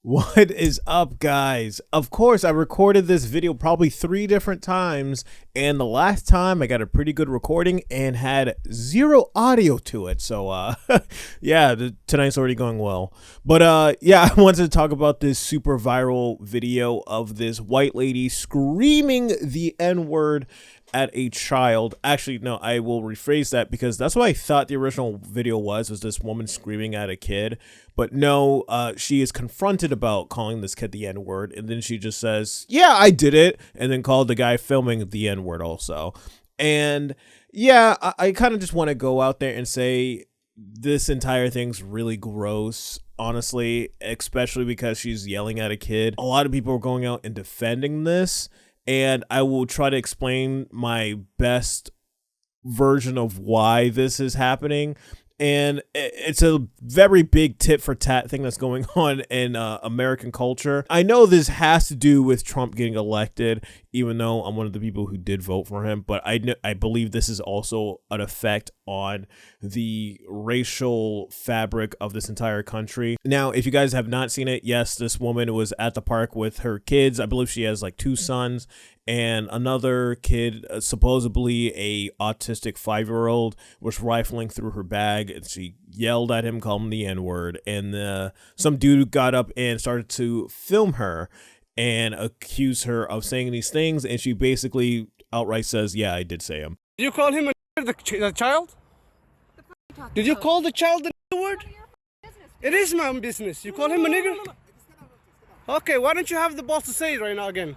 What is up, guys? Of course, I recorded this video probably 3 different times, and the last time I got a pretty good recording and had zero audio to it. So, yeah, tonight's already going well. But, yeah, I wanted to talk about this super viral video of this white lady screaming the N-word at a child. Actually, no, I will rephrase that because that's what I thought the original video was this woman screaming at a kid. But no, she is confronted about calling this kid the N-word, and then she just says, yeah, I did it, and then called the guy filming the N-word also. And yeah, I kind of just want to go out there and say this entire thing's really gross, honestly, especially because she's yelling at a kid. A lot of people are going out and defending this, and I will try to explain my best version of why this is happening. And it's a very big tit for tat thing that's going on in American culture. I know this has to do with Trump getting elected, even though I'm one of the people who did vote for him. But I believe this is also an effect on the racial fabric of this entire country. Now, if you guys have not seen it, yes, this woman was at the park with her kids. I believe she has like 2 sons. And another kid, supposedly a autistic 5-year-old, was rifling through her bag, and she yelled at him, called him the N-word, and some dude got up and started to film her and accuse her of saying these things, and she basically outright says, yeah, I did say them. Did you call him the child? Did you call the child the N-word? It is my own business. You call him a nigger? Okay, why don't you have the balls to say it right now again?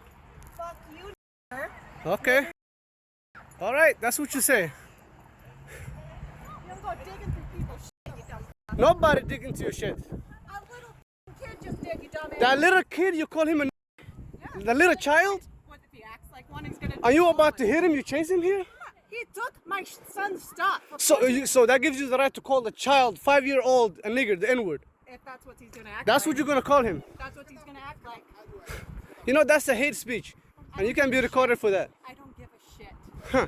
Okay. All right, that's what you say. You don't go digging through people's shit, you dumb. Nobody dig into your shit. A little kid just did, you dumbass. That little kid, you call him a Yeah. the little child? What if he acts like one, he's gonna... Are you about to hit him? You chase him here? He took my son's stuff. So that gives you the right to call the child, 5-year-old, a nigger, the N-word. If that's what he's gonna act That's like. what you're gonna call him. That's what he's gonna act like. You know, that's a hate speech. And you can be recorded for that. I don't give a shit. Huh.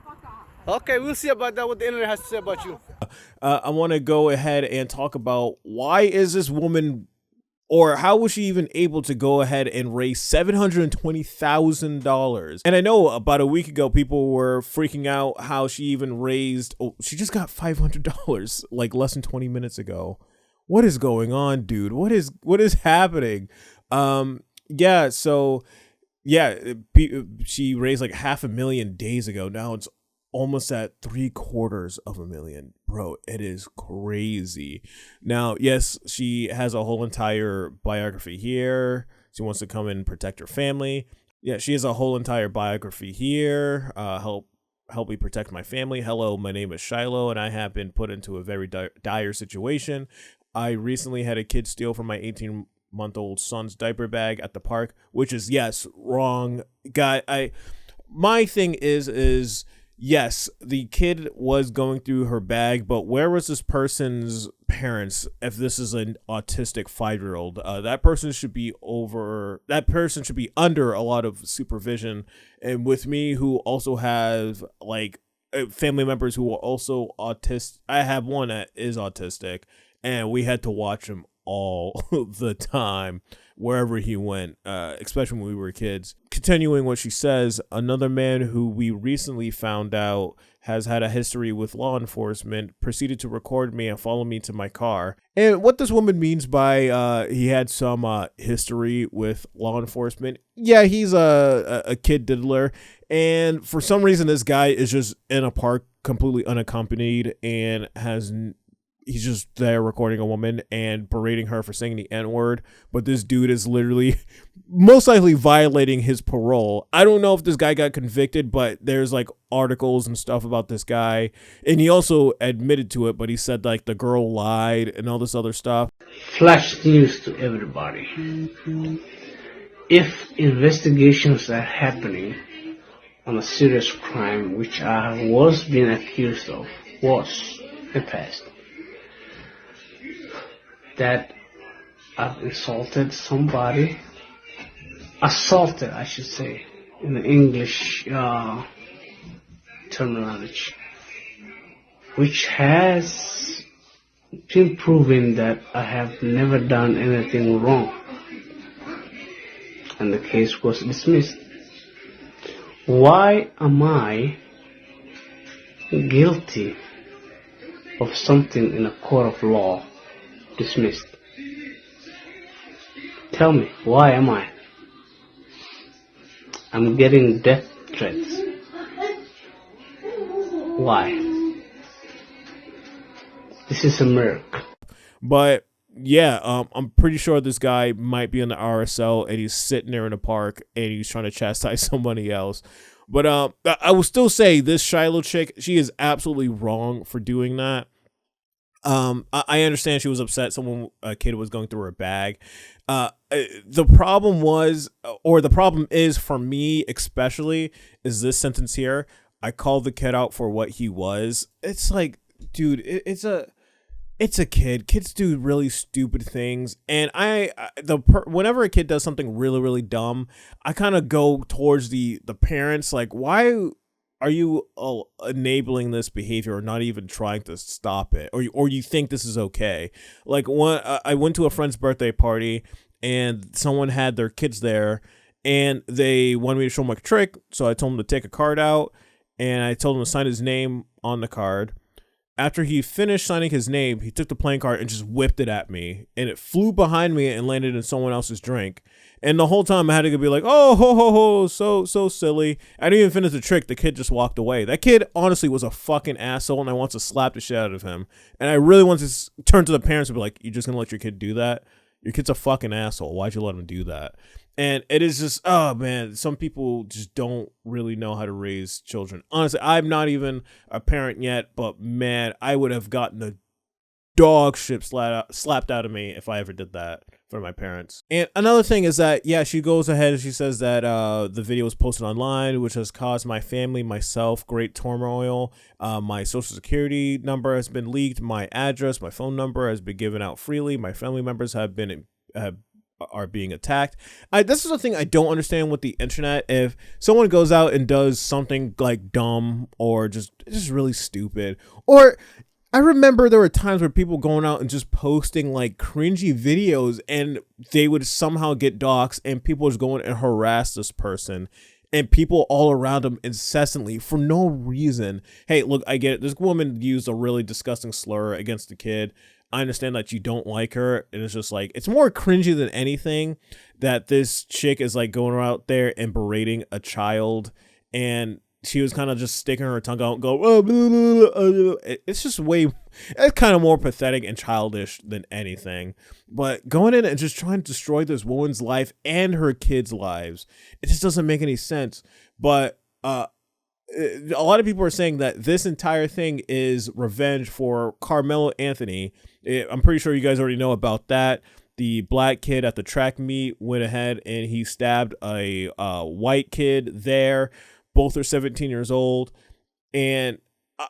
Fuck off. Okay, we'll see about that, what the internet has to say about you. I want to go ahead and talk about why is this woman, or how was she even able to go ahead and raise $720,000? And I know about a week ago, people were freaking out how she even raised, she just got $500 like less than 20 minutes ago. What is going on, dude? What is happening? Yeah, so yeah, she raised like $500,000 days ago. Now it's almost at $750,000, bro. It is crazy. Now, yes, she has a whole entire biography here. She wants to come and protect her family. Yeah, she has a whole entire biography here. Help me protect my family. Hello, my name is Shiloh, and I have been put into a very dire situation. I recently had a kid steal from my 18-month-old son's diaper bag at the park, which is, yes, wrong. My thing is yes, the kid was going through her bag, but where was this person's parents if this is an autistic 5-year-old? That person should be under a lot of supervision. And with me, who also have like family members who are also autistic, I have one that is autistic, and we had to watch him all the time wherever he went, especially when we were kids. Continuing what she says, another man who we recently found out has had a history with law enforcement proceeded to record me and follow me to my car. And what this woman means by he had some history with law enforcement, yeah, he's a kid diddler, and for some reason this guy is just in a park completely unaccompanied and he's just there recording a woman and berating her for saying the N-word, but this dude is literally most likely violating his parole. I don't know if this guy got convicted, but there's like articles and stuff about this guy, and he also admitted to it, but he said like the girl lied and all this other stuff. Flash news to everybody. If investigations are happening on a serious crime which I was being accused of in the past, that I've insulted somebody, assaulted I should say, in the English terminology, which has been proven that I have never done anything wrong, and the case was dismissed. Why am I guilty of something in a court of law dismissed? Tell me, why am I? I'm getting death threats. Why? This is a miracle. But yeah, I'm pretty sure this guy might be in the RSL and he's sitting there in the park and he's trying to chastise somebody else. But I will still say this Shiloh chick, she is absolutely wrong for doing that. I understand she was upset a kid was going through her bag. The problem is for me especially is this sentence here. I called the kid out for what he was. It's like, dude, it's a kid. Kids do really stupid things, and whenever a kid does something really, really dumb, I kind of go towards the parents. Like, why are you enabling this behavior or not even trying to stop it, or you think this is okay? Like, I went to a friend's birthday party, and someone had their kids there, and they wanted me to show them a trick, so I told them to take a card out, and I told him to sign his name on the card. After he finished signing his name, he took the playing card and just whipped it at me, and it flew behind me and landed in someone else's drink. And the whole time I had to be like, oh, ho, ho, ho, so silly. I didn't even finish the trick. The kid just walked away. That kid honestly was a fucking asshole, and I want to slap the shit out of him. And I really want to turn to the parents and be like, you just gonna let your kid do that? Your kid's a fucking asshole. Why'd you let him do that? And it is just, oh man, some people just don't really know how to raise children. Honestly, I'm not even a parent yet, but man, I would have gotten the dog shit slapped out of me if I ever did that for my parents. And another thing is that, yeah, she goes ahead and she says that the video was posted online, which has caused my family, myself, great turmoil. My social security number has been leaked. My address, my phone number has been given out freely. My family members are being attacked. This is the thing I don't understand with the internet. If someone goes out and does something like dumb or just really stupid, or I remember there were times where people going out and just posting like cringy videos and they would somehow get doxxed and people was going and harass this person and people all around them incessantly for no reason. Hey, look, I get it. This woman used a really disgusting slur against the kid. I understand that you don't like her, and it's just like, it's more cringy than anything that this chick is like going out there and berating a child, and she was kind of just sticking her tongue out and go, oh, blah, blah, blah. It's just it's kind of more pathetic and childish than anything. But going in and just trying to destroy this woman's life and her kids' lives, it just doesn't make any sense. But a lot of people are saying that this entire thing is revenge for Carmelo Anthony. I'm pretty sure you guys already know about that. The black kid at the track meet went ahead and he stabbed a white kid there. Both are 17 years old. And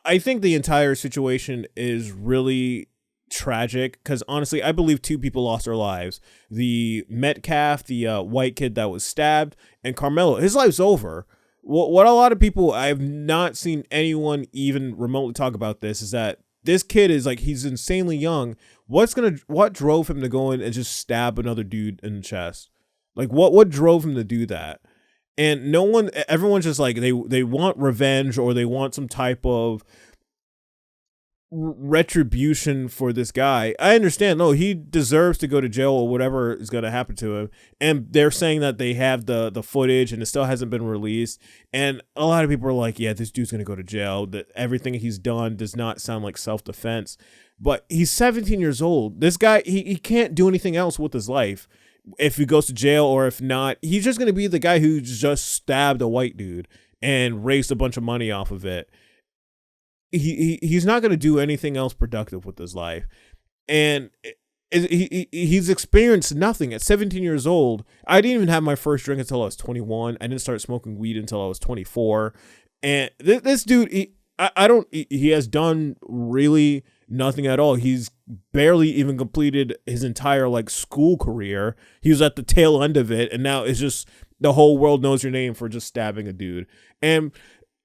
I think the entire situation is really tragic because honestly, I believe two people lost their lives. The Metcalf, the white kid that was stabbed, and Carmelo, his life's over. What a lot of people, I have not seen anyone even remotely talk about this, is that this kid is like, he's insanely young. What drove him to go in and just stab another dude in the chest? Like what drove him to do that? And everyone's just like, they want revenge or they want some type of retribution for this guy. I understand. No, he deserves to go to jail or whatever is going to happen to him. And they're saying that they have the footage and it still hasn't been released. And a lot of people are like, yeah, this dude's going to go to jail. That everything he's done does not sound like self-defense. But he's 17 years old. This guy, he can't do anything else with his life. If he goes to jail or if not, he's just going to be the guy who just stabbed a white dude and raised a bunch of money off of it. He's not going to do anything else productive with his life. And he's experienced nothing at 17 years old. I didn't even have my first drink until I was 21. I didn't start smoking weed until I was 24. And this dude, he has done really nothing at all. He's barely even completed his entire like school career. He was at the tail end of it. And now it's just the whole world knows your name for just stabbing a dude. And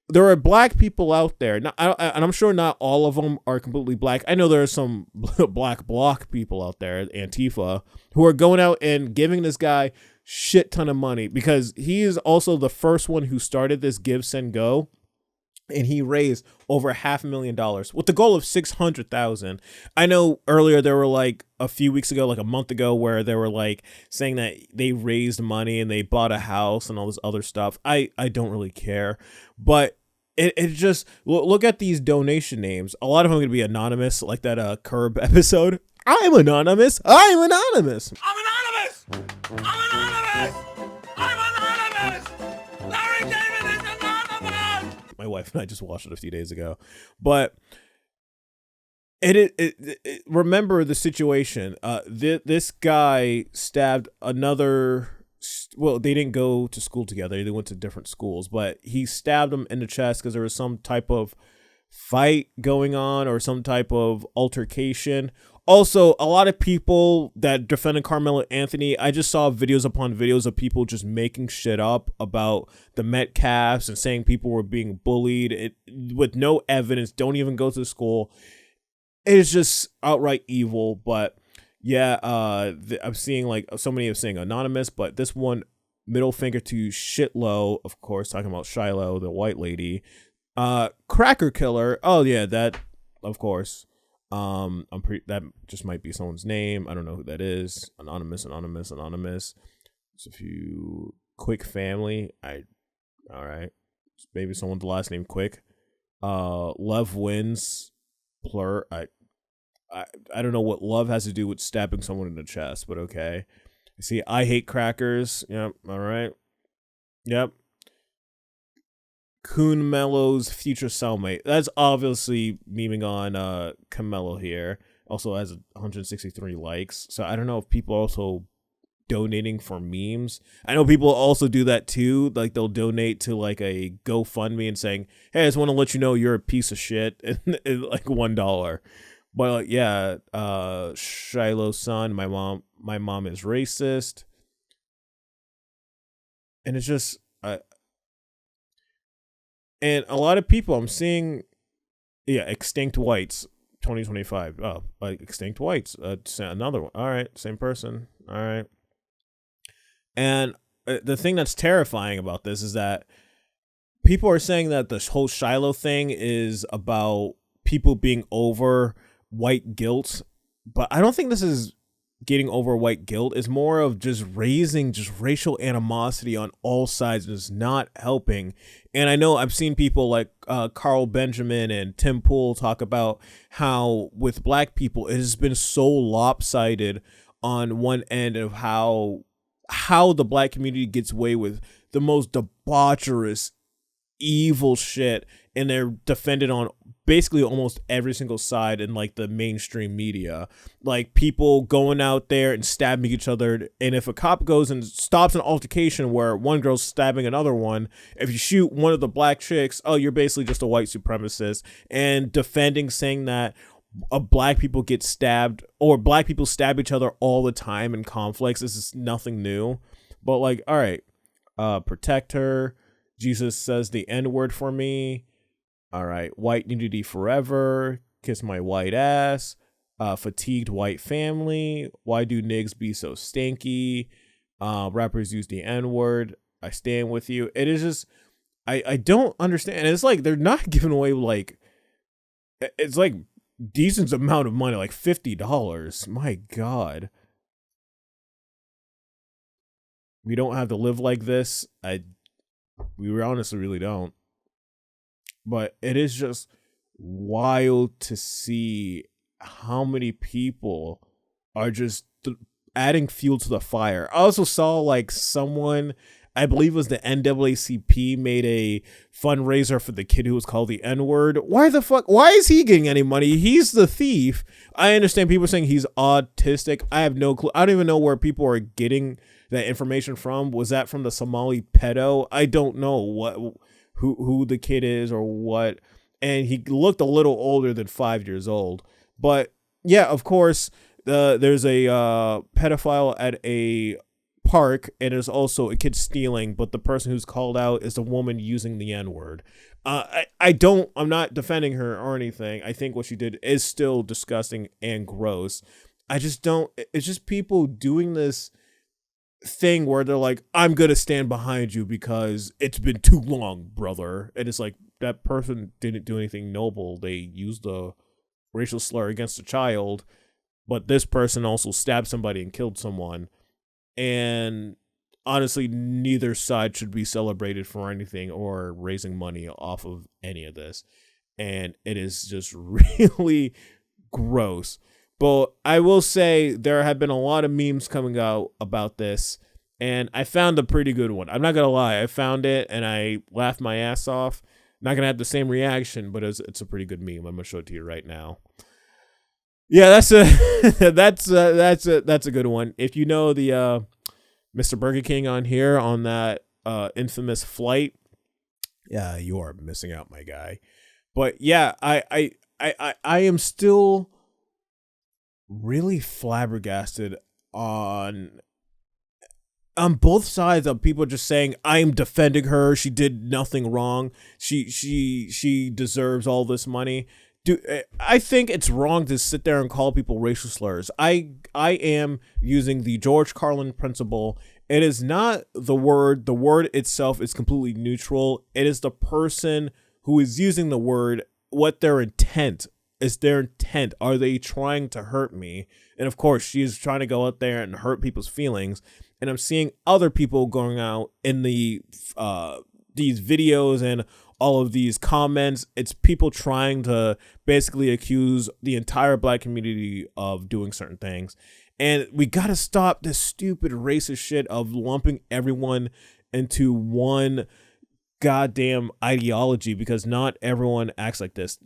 there are black people out there, and I'm sure not all of them are completely black. I know there are some black bloc people out there, Antifa, who are going out and giving this guy shit ton of money because he is also the first one who started this Give, Send, Go. And he raised over $500,000 with the goal of 600,000. I know earlier there were like a few weeks ago, like a month ago, where they were like saying that they raised money and they bought a house and all this other stuff. I don't really care, but it just look at these donation names. A lot of them are gonna be anonymous, like that Curb episode. I'm anonymous. I'm anonymous. I'm anonymous. I'm anonymous. I'm anonymous. Larry David is anonymous. My wife and I just watched it a few days ago, but it remember the situation. This guy stabbed another. Well, they didn't go to school together. They went to different schools, but he stabbed him in the chest because there was some type of fight going on or some type of altercation. Also, a lot of people that defended Carmelo Anthony, I just saw videos upon videos of people just making shit up about the Metcalfs and saying people were being bullied with no evidence, don't even go to school. It is just outright evil, but yeah, I'm seeing like so many are saying anonymous, but this one, middle finger to Shitlow, of course, talking about Shiloh, the white lady. Cracker Killer, oh yeah, that, of course. That just might be someone's name. I don't know who that is. Anonymous. Just a few Quick family. All right. Maybe someone's last name Quick. Love wins. Plur. I don't know what love has to do with stabbing someone in the chest, but okay. See, I hate crackers. Yep. All right. Yep. Coon Mello's future cellmate. That's obviously memeing on Camelo here. Also has 163 likes. So I don't know if people are also donating for memes. I know people also do that too. Like they'll donate to like a GoFundMe and saying, "Hey, I just want to let you know you're a piece of shit," and like $1. But yeah, Shiloh's son, my mom is racist, and it's just and a lot of people I'm seeing, yeah, extinct whites 2025. Oh, like extinct whites. Another one. All right, same person. All right. And the thing that's terrifying about this is that people are saying that this whole Shiloh thing is about people being over white guilt, but I don't think this is getting over white guilt. It's more of just raising just racial animosity on all sides, and it's not helping. And I know I've seen people like Carl Benjamin and Tim Pool talk about how with black people it has been so lopsided on one end of how the black community gets away with the most debaucherous evil shit, and they're defended on basically almost every single side in like the mainstream media, like people going out there and stabbing each other. And if a cop goes and stops an altercation where one girl's stabbing another one, if you shoot one of the black chicks, oh, you're basically just a white supremacist. And defending, saying that black people get stabbed or black people stab each other all the time in conflicts. This is nothing new. But like, all right, protect her. Jesus says the N-word for me. All right, white nudity forever. Kiss my white ass. Fatigued white family. Why do niggas be so stinky? Rappers use the N-word. I stand with you. It is just, I don't understand. And it's like they're not giving away like, it's like decent amount of money, like $50. My God. We don't have to live like this. We honestly really don't. But it is just wild to see how many people are just adding fuel to the fire. I also saw like someone, I believe it was the NAACP, made a fundraiser for the kid who was called the N-word. Why the fuck? Why is he getting any money? He's the thief. I understand people saying he's autistic. I have no clue. I don't even know where people are getting that information from. Was that from the Somali pedo? I don't know who the kid is or what. And he looked a little older than 5 years old. But yeah, of course, there's a pedophile at a park, and there's also a kid stealing, but the person who's called out is a woman using the N-word. I'm not defending her or anything. I think what she did is still disgusting and gross. I just don't, it's just people doing this thing where they're like, I'm gonna stand behind you because it's been too long, brother. And it's like, that person didn't do anything noble. They used a racial slur against a child, but this person also stabbed somebody and killed someone. And honestly, neither side should be celebrated for anything or raising money off of any of this. And it is just really gross. But I will say there have been a lot of memes coming out about this, and I found a pretty good one. I'm not going to lie. I found it, and I laughed my ass off. Not going to have the same reaction, but it's a pretty good meme. I'm going to show it to you right now. Yeah, that's a good one. If you know the Mr. Burger King on here on that infamous flight, yeah, you are missing out, my guy. But yeah, I am still really flabbergasted on both sides of people just saying, I'm defending her, she did nothing wrong, she deserves all this money. I think it's wrong to sit there and call people racial slurs. I am using the George Carlin principle. It is not the word itself is completely neutral. It is the person who is using the word, what their intent is. Their intent. Are they trying to hurt me? And of course, she is trying to go out there and hurt people's feelings. And I'm seeing other people going out in these videos and all of these comments. It's people trying to basically accuse the entire black community of doing certain things. And we got to stop this stupid racist shit of lumping everyone into one goddamn ideology, because not everyone acts like this.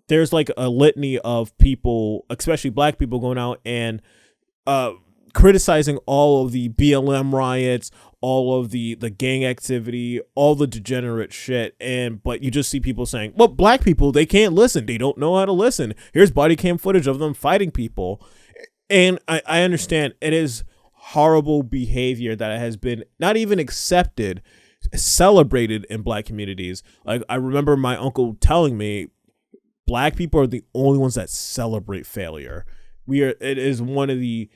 There's like a litany of people, especially black people, going out and criticizing all of the BLM riots, all of the gang activity, all the degenerate shit. But you just see people saying, well, black people, they can't listen. They don't know how to listen. Here's body cam footage of them fighting people. And I understand it is horrible behavior that has been not even accepted, celebrated in black communities. Like, I remember my uncle telling me, black people are the only ones that celebrate failure. It is one of the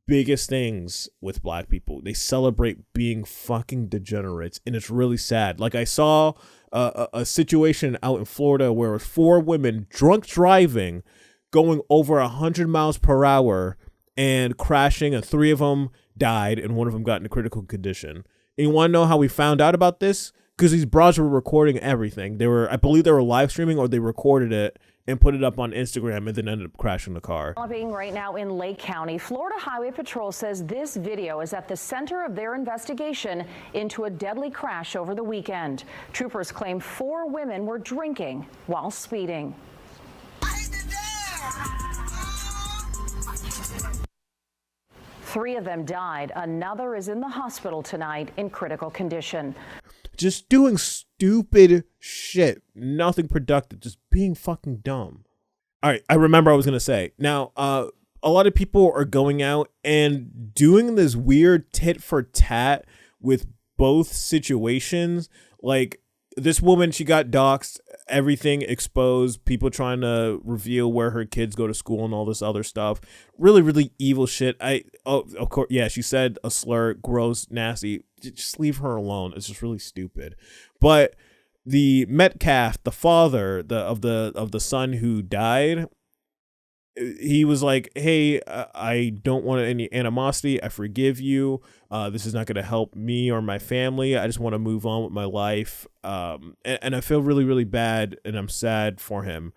biggest things with black people. They celebrate being fucking degenerates, and it's really sad. Like, I saw a situation out in Florida where it was 4 women drunk driving, going over 100 miles per hour and crashing, and 3 of them died, and 1 of them got in a critical condition. And you want to know how we found out about this? Because these bros were recording everything. I believe they were live streaming, or they recorded it and put it up on Instagram and then ended up crashing the car. Developing right now in Lake County, Florida Highway Patrol says this video is at the center of their investigation into a deadly crash over the weekend. Troopers claim 4 women were drinking while speeding. 3 of them died. Another is in the hospital tonight in critical condition. Just doing stupid shit, nothing productive, just being fucking dumb. All right, I remember I was gonna say. Now, a lot of people are going out and doing this weird tit for tat with both situations. Like, this woman, she got doxxed, everything exposed, people trying to reveal where her kids go to school and all this other stuff. Really, really evil shit. Of course, yeah, she said a slur, gross, nasty. Just leave her alone. It's just really stupid. But the Metcalf, the father of the son who died, he was like, hey, I don't want any animosity. I forgive you. This is not going to help me or my family. I just want to move on with my life. And I feel really, really bad, and I'm sad for him.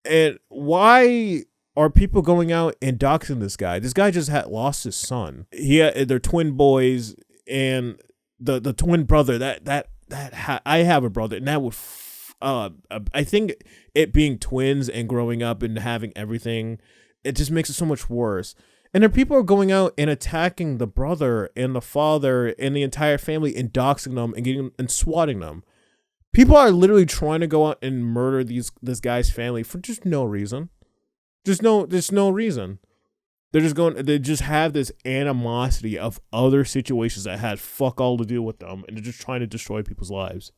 And why are people going out and doxing this guy? This guy just lost his son. They're twin boys, and the twin brother, I have a brother, and that would I think it being twins and growing up and having everything, it just makes it so much worse. And then people are going out and attacking the brother and the father and the entire family and doxing them and swatting them. People are literally trying to go out and murder this guy's family for just no reason. There's no reason. They just have this animosity of other situations that had fuck all to do with them, and they're just trying to destroy people's lives.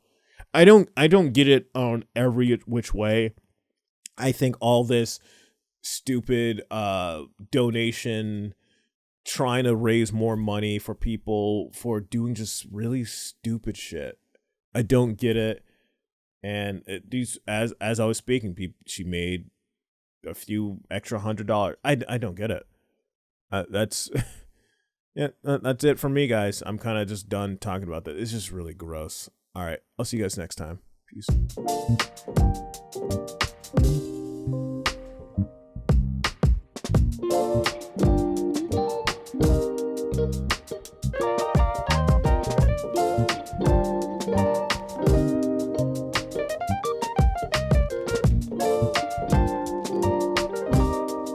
I don't get it on every which way. I think all this stupid donation, trying to raise more money for people for doing just really stupid shit. I don't get it. And these, as I was speaking, she made a few extra $100. I don't get it. That's yeah. That's it for me, guys. I'm kind of just done talking about that. It's just really gross. All right, I'll see you guys next time. Peace.